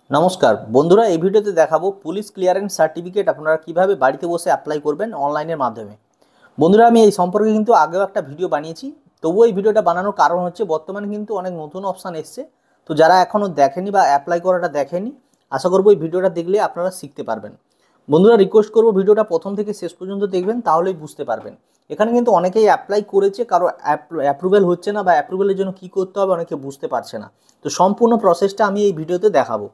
নমস্কার বন্ধুরা, এই ভিডিওতে দেখাবো পুলিশ ক্লিয়ারেন্স সার্টিফিকেট আপনারা কিভাবে বাড়িতে বসে অ্যাপ্লাই করবেন অনলাইনের মাধ্যমে। বন্ধুরা, আমি এই সম্পর্কে কিন্তু আগেও একটা ভিডিও বানিয়েছি। তবুও এই ভিডিওটা বানানোর কারণ হচ্ছে বর্তমানে কিন্তু অনেক নতুন অপশান এসছে। তো যারা এখনও দেখেনি বা অ্যাপ্লাই করাটা দেখেনি, আশা করবো এই ভিডিওটা দেখলে আপনারা শিখতে পারবেন। বন্ধুরা, রিকোয়েস্ট করবো ভিডিওটা প্রথম থেকে শেষ পর্যন্ত দেখবেন, তাহলেই বুঝতে পারবেন। এখানে কিন্তু অনেকেই অ্যাপ্লাই করেছে, কারো অ্যাপ্রুভেল হচ্ছে না বা অ্যাপ্রুভেলের জন্য কী করতে হবে অনেকে বুঝতে পারছে না। তো সম্পূর্ণ প্রসেসটা আমি এই ভিডিওতে দেখাবো।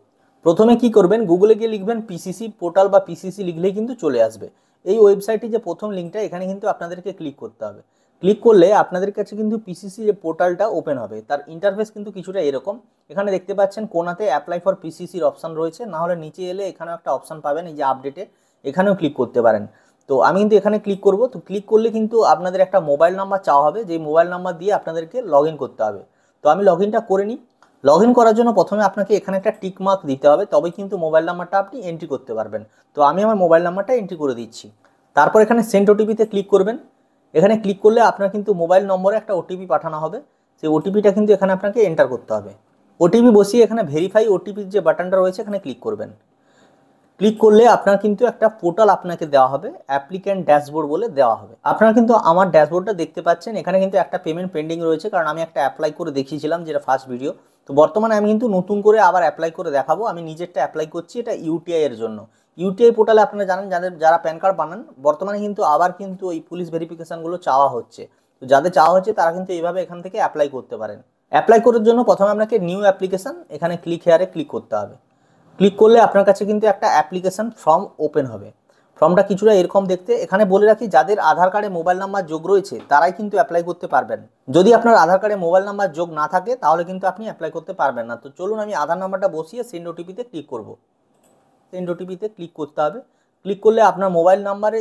প্রথমে কি করবেন, গুগলে গিয়ে লিখবেন পিসিসি পোর্টাল বা পিসিসি লিখলেই কিন্তু চলে আসবে। এই ওয়েবসাইটে যে প্রথম লিঙ্কটা, এখানে কিন্তু আপনাদেরকে ক্লিক করতে হবে। ক্লিক করলে আপনাদের কাছে কিন্তু পিসিসি যে পোর্টালটা ওপেন হবে। তার ইন্টারফেস কিন্তু কিছুটা এরকম। এখানে দেখতে পাচ্ছেন কোনাতে অ্যাপ্লাই ফর পিসিসির অপশান রয়েছে, না হলে নিচে এলে এখানেও একটা অপশান পাবেন, এই যে আপডেটে, এখানেও ক্লিক করতে পারেন। তো আমি কিন্তু এখানে ক্লিক করব। তো ক্লিক করলে কিন্তু আপনাদের একটা মোবাইল নাম্বার চাওয়া হবে, যে মোবাইল নাম্বার দিয়ে আপনাদেরকে লগ ইন করতে হবে। তো আমি লগ ইনটা করে নিই। লগ ইন করার জন্য প্রথমে আপনাকে এখানে একটা টিক মার্ক দিতে হবে, তবেই কিন্তু মোবাইল নাম্বারটা আপনি এন্ট্রি করতে পারবেন। তো আমি আমার মোবাইল নাম্বারটা এন্ট্রি করে দিচ্ছি। তারপর এখানে সেন্ড ওটিপিতে ক্লিক করবেন। এখানে ক্লিক করলে আপনার কিন্তু মোবাইল নম্বরে একটা ওটিপি পাঠানো হবে। সেই ওটিপিটা কিন্তু এখানে আপনাকে এন্টার করতে হবে। ওটিপি বসিয়ে এখানে ভেরিফাই ওটিপির যে বাটনটা রয়েছে এখানে ক্লিক করবেন। ক্লিক করলে আপনার কিন্তু একটা পোর্টাল আপনাকে দেওয়া হবে, অ্যাপ্লিক্যান্ট ড্যাশবোর্ড বলে দেওয়া হবে। আপনারা কিন্তু আমার ড্যাশবোর্ডটা দেখতে পাচ্ছেন। এখানে কিন্তু একটা পেমেন্ট পেন্ডিং রয়েছে, কারণ আমি একটা অ্যাপ্লাই করে দেখিয়েছিলাম, যেটা ফার্স্ট ভিডিও। তো বর্তমানে আমি কিন্তু নতুন করে আবার অ্যাপ্লাই করে দেখাবো। আমি নিজেরটা অ্যাপ্লাই করছি, এটা ইউটিআই এর জন্য। ইউটিআই পোর্টালে আপনারা জানেন, যারা প্যান কার্ড বানান, বর্তমানে কিন্তু আবার কিন্তু এই পুলিশ ভেরিফিকেশানগুলো চাওয়া হচ্ছে। তো যাদের চাওয়া হচ্ছে তারা কিন্তু এইভাবে এখান থেকে অ্যাপ্লাই করতে পারেন। অ্যাপ্লাই করার জন্য প্রথমে আপনাকে নিউ অ্যাপ্লিকেশান, এখানে ক্লিক হেয়ারে ক্লিক করতে হবে। ক্লিক করলে আপনার কাছে কিন্তু একটা অ্যাপ্লিকেশন ফর্ম ওপেন হবে। ফর্মটা কিছুটা এরকম দেখতে। এখানে বলে রাখি, যাদের আধার কার্ডে মোবাইল নাম্বার যোগ রয়েছে তারাই কিন্তু অ্যাপ্লাই করতে পারবেন। যদি আপনার আধার কার্ডে মোবাইল নাম্বার যোগ না থাকে তাহলে কিন্তু আপনি অ্যাপ্লাই করতে পারবেন না। তো চলুন আমি আধার নাম্বারটা বসিয়ে সেন্ড ওটিপিতে ক্লিক করব। সেন্ড ওটিপিতে ক্লিক করতে হবে। ক্লিক করলে আপনার মোবাইল নাম্বারে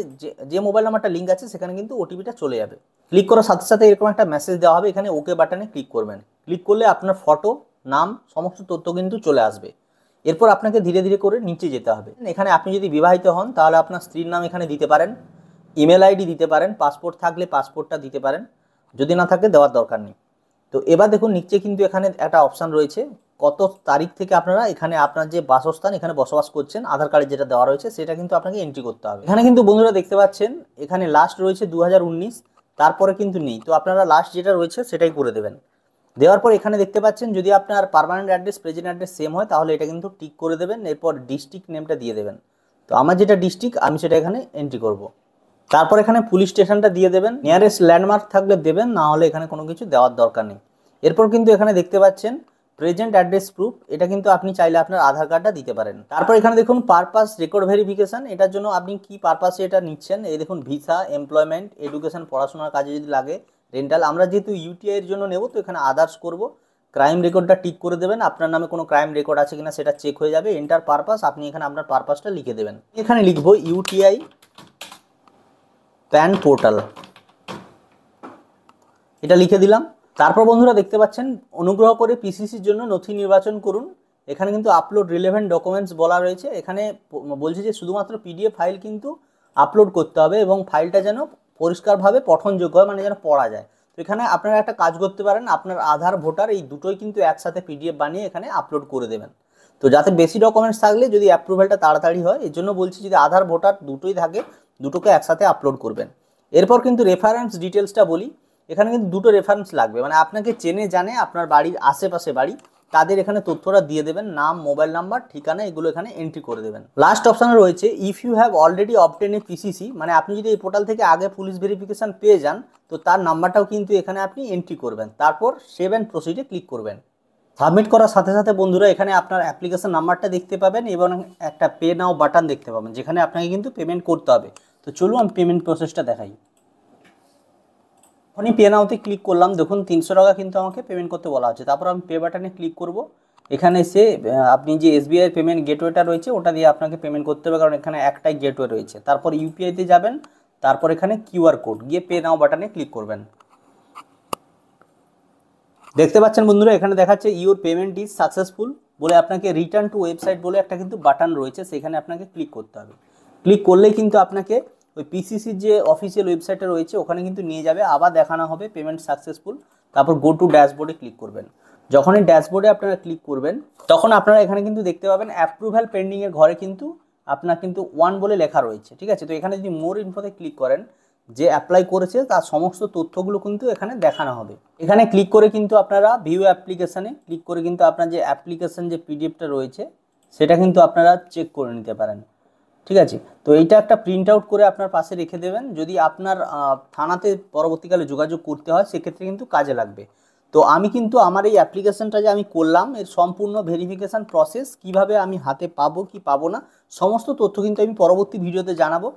যে মোবাইল নাম্বারটা লিঙ্ক আছে সেখানে কিন্তু ওটিপিটা চলে যাবে। ক্লিক করার সাথে সাথে এরকম একটা মেসেজ দেওয়া হবে, এখানে ওকে বাটনে ক্লিক করবেন। ক্লিক করলে আপনার ফটো, নাম, সমস্ত তথ্য কিন্তু চলে আসবে। এরপর আপনাকে ধীরে ধীরে করে নিচে যেতে হবে। এখানে আপনি যদি বিবাহিত হন তাহলে আপনার স্ত্রীর নাম এখানে দিতে পারেন, ইমেল আইডি দিতে পারেন, পাসপোর্ট থাকলে পাসপোর্টটা দিতে পারেন, যদি না থাকে দেওয়ার দরকার নেই। তো এবার দেখুন নিচে কিন্তু এখানে একটা অপশান রয়েছে, কত তারিখ থেকে আপনারা এখানে আপনার যে বাসস্থান এখানে বসবাস করছেন, আধার কার্ডে যেটা দেওয়া রয়েছে সেটা কিন্তু আপনাকে এন্ট্রি করতে হবে। এখানে কিন্তু বন্ধুরা দেখতে পাচ্ছেন এখানে লাস্ট রয়েছে 2019, তারপরে কিন্তু নেই। তো আপনারা লাস্ট যেটা রয়েছে সেটাই করে দেবেন। দেওয়ার পর এখানে দেখতে পাচ্ছেন যদি আপনার permanent address present address same হয় তাহলে এটা কিন্তু টিক করে দেবেন। এরপর ডিস্ট্রিক্ট নেমটা দিয়ে দেবেন। তো আমার যেটা ডিস্ট্রিক্ট আমি সেটা এখানে এন্ট্রি করব। তারপর এখানে পুলিশ স্টেশনটা দিয়ে দেবেন, নিয়ারেস্ট ল্যান্ডমার্ক থাকলে দেবেন, না হলে এখানে কোনো কিছু দেওয়ার দরকার নেই। এরপর কিন্তু এখানে দেখতে পাচ্ছেন প্রেজেন্ট অ্যাড্রেস প্রুফ, এটা কিন্তু আপনি চাইলে আপনার আধার কার্ডটা দিতে পারেন। তারপর এখানে দেখুন পারপাস রেকর্ড ভেরিফিকেশন, এটার জন্য আপনি কি পারপাসে এটা নিচ্ছেন। এই দেখুন ভিসা, এমপ্লয়মেন্ট, এডুকেশন, পড়াশোনার কাজে যদি লাগে, রেন্টাল। আমরা যেহেতু ইউটিআই এর জন্য নেব তো এখানে আদার্স করব। ক্রাইম রেকর্ডটা টিক করে দেবেন, আপনার নামে কোনো ক্রাইম রেকর্ড আছে কিনা সেটা চেক হয়ে যাবে। এন্টার পারপাস, আপনি এখানে আপনার পারপাসটা লিখে দেবেন। এখানে লিখবো ইউটিআই প্যান পোর্টাল, এটা লিখে দিলাম। তারপর বন্ধুরা দেখতে পাচ্ছেন অনুগ্রহ করে পিসিসির জন্য নথি নির্বাচন করুন। এখানে কিন্তু আপলোড রিলেভেন্ট ডকুমেন্টস বলা রয়েছে। এখানে বলছে যে শুধুমাত্র পিডিএফ ফাইল কিন্তু আপলোড করতে হবে এবং ফাইলটা যেন পরিষ্কারভাবে পঠনযোগ্য হয়, মানে যেন পড়া যায়। তো এখানে আপনারা একটা কাজ করতে পারেন, আপনার আধার ভোটার এই দুটোই কিন্তু একসাথে পিডিএফ বানিয়ে এখানে আপলোড করে দেবেন। তো যাতে বেশি ডকুমেন্টস থাকলে যদি অ্যাপ্রুভেলটা তাড়াতাড়ি হয়, এর জন্য বলছি যদি আধার ভোটার দুটোই থাকে দুটোকে একসাথে আপলোড করবেন। এরপর কিন্তু রেফারেন্স ডিটেলসটা বলি। এখানে কিন্তু দুটো রেফারেন্স লাগবে, মানে আপনাকে চেনে জানে আপনার বাড়ির আশেপাশে বাড়ি, তাদের এখানে তথ্যটা দিয়ে দেবেন, নাম, মোবাইল নাম্বার, ঠিকানা, এগুলো এখানে এন্ট্রি করে দেবেন। লাস্ট অপশানে রয়েছে if you have already obtain a PCC, মানে আপনি যদি এই পোর্টাল থেকে আগে পুলিশ ভেরিফিকেশন পেয়ে যান তো তার নাম্বারটাও কিন্তু এখানে আপনি এন্ট্রি করবেন। তারপর সেভ অ্যান্ড প্রসিডে ক্লিক করবেন। সাবমিট করার সাথে সাথে বন্ধুরা এখানে আপনার অ্যাপ্লিকেশন নাম্বারটা দেখতে পাবেন এবং একটা পে নাও বাটন দেখতে পাবেন, যেখানে আপনাকে কিন্তু পেমেন্ট করতে হবে। তো চলুন আমি পেমেন্ট প্রসেসটা দেখাই। আমি পে নাওতে ক্লিক করলাম, দেখুন 300 টাকা কিন্তু আমাকে পেমেন্ট করতে বলা হচ্ছে। তারপর আমি পে বাটনে ক্লিক করব। এখানে এসে আপনি যে এসবিআই পেমেন্ট গেটওয়েটা রয়েছে ওটা দিয়ে আপনাকে পেমেন্ট করতে হবে, কারণ এখানে একটাই গেটওয়ে রয়েছে। তারপর ইউপিআইতে যাবেন, তারপর এখানে কিউআর কোড গিয়ে পে নাও বাটনে ক্লিক করবেন। দেখতে পাচ্ছেন বন্ধুরা এখানে দেখাচ্ছে ইউর পেমেন্ট ইজ সাকসেসফুল বলে আপনাকে রিটার্ন টু ওয়েবসাইট বলে একটা কিন্তু বাটন রয়েছে, সেখানে আপনাকে ক্লিক করতে হবে। ক্লিক করলেই কিন্তু আপনাকে ওই পিসিসির যে অফিসিয়াল ওয়েবসাইটে রয়েছে ওখানে কিন্তু নিয়ে যাবে, আবার দেখানো হবে পেমেন্ট সাকসেসফুল। তারপর গো টু ড্যাশবোর্ডে ক্লিক করবেন। যখনই ড্যাশবোর্ডে আপনারা ক্লিক করবেন তখন আপনারা এখানে কিন্তু দেখতে পাবেন অ্যাপ্রুভাল পেন্ডিংয়ের ঘরে কিন্তু আপনার কিন্তু 1 বলে লেখা রয়েছে, ঠিক আছে। তো এখানে যদি মোর ইনফোতে ক্লিক করেন, যে অ্যাপ্লাই করেছে তার সমস্ত তথ্যগুলো কিন্তু এখানে দেখানো হবে। এখানে ক্লিক করে কিন্তু আপনারা ভিউ অ্যাপ্লিকেশানে ক্লিক করে কিন্তু আপনার যে অ্যাপ্লিকেশান যে পিডিএফটা রয়েছে সেটা কিন্তু আপনারা চেক করে নিতে পারেন, ঠিক আছে। তো এইটা একটা প্রিন্ট আউট করে আপনার পাশে রেখে দেবেন, যদি আপনার থানাতে পরবর্তীকালে যোগাযোগ করতে হয় সেক্ষেত্রে কিন্তু কাজে লাগবে। তো আমি কিন্তু আমার এই অ্যাপ্লিকেশনটা যে আমি করলাম এর সম্পূর্ণ ভেরিফিকেশান প্রসেস কিভাবে আমি হাতে পাবো কি পাবো না সমস্ত তথ্য কিন্তু আমি পরবর্তী ভিডিওতে জানাবো।